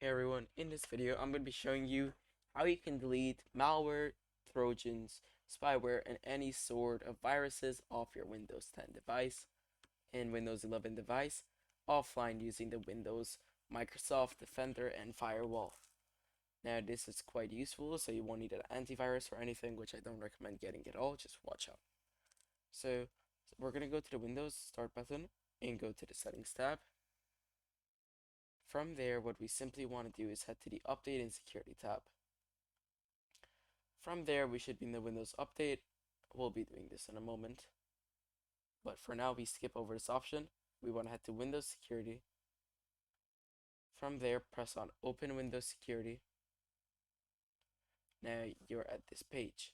Hey everyone, in this video I'm going to be showing you how you can delete malware, trojans, spyware, and any sort of viruses off your Windows 10 device and Windows 11 device offline using the Windows, Microsoft Defender, and Firewall. Now this is quite useful, so you won't need an antivirus or anything, which I don't recommend getting at all, just watch out. So we're going to go to the Windows Start button and go to the Settings tab. From there, what we simply want to do is head to the Update and Security tab. From there, we should be in the Windows Update. We'll be doing this in a moment. But for now, we skip over this option. We want to head to Windows Security. From there, press on Open Windows Security. Now you're at this page.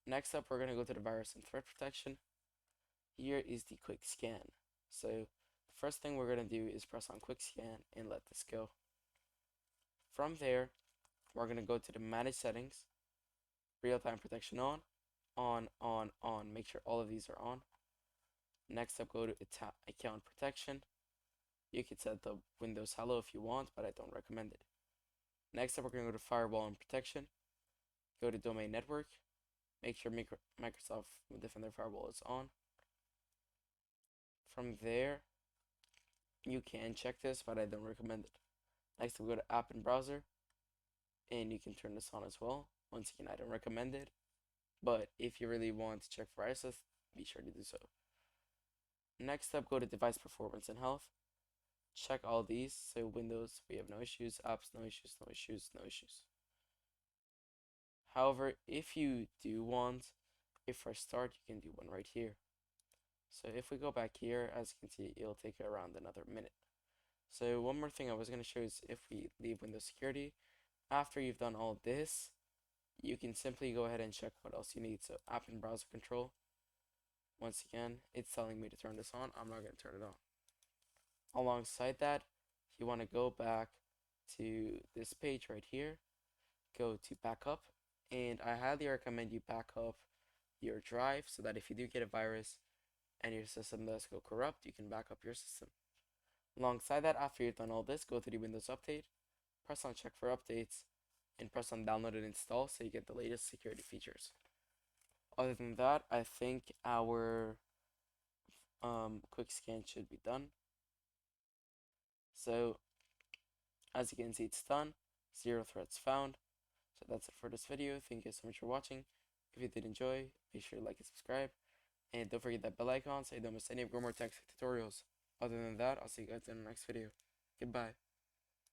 Next up, we're going to go to the Virus and Threat Protection. Here is the Quick Scan. So the first thing we're going to do is press on Quick Scan and let this go. From there, we're going to go to the Manage Settings. Real-time protection on. Make sure all of these are on. Next up, go to account protection. You can set the Windows Hello if you want, but I don't recommend it. Next up, we're going to go to firewall and protection. Go to domain network. Make sure Microsoft Defender Firewall is on. From there, you can check this, but I don't recommend it. Next, we'll go to app and browser, and you can turn this on as well. Once again, I don't recommend it, but if you really want to check for viruses, be sure to do so. Next up, go to device performance and health. Check all these. So Windows, we have no issues. Apps, no issues, no issues, no issues. However, if you do want a fresh start, you can do one right here. So if we go back here, as you can see, it'll take around another minute. So one more thing I was going to show is if we leave Windows Security, after you've done all this, you can simply go ahead and check what else you need. So app and browser control. Once again, it's telling me to turn this on. I'm not going to turn it on. Alongside that, you want to go back to this page right here. Go to backup. And I highly recommend you back up your drive so that if you do get a virus and your system does go corrupt, you can back up your system. Alongside that, after you've done all this, go to the Windows Update. Press on check for updates. And press on download and install so you get the latest security features. Other than that, I think our quick scan should be done. So as you can see, it's done. 0 threats found. So that's it for this video. Thank you so much for watching. If you did enjoy, make sure to like and subscribe. And don't forget that bell icon so you don't miss any of Growmore Tech tutorials. Other than that, I'll see you guys in the next video. Goodbye.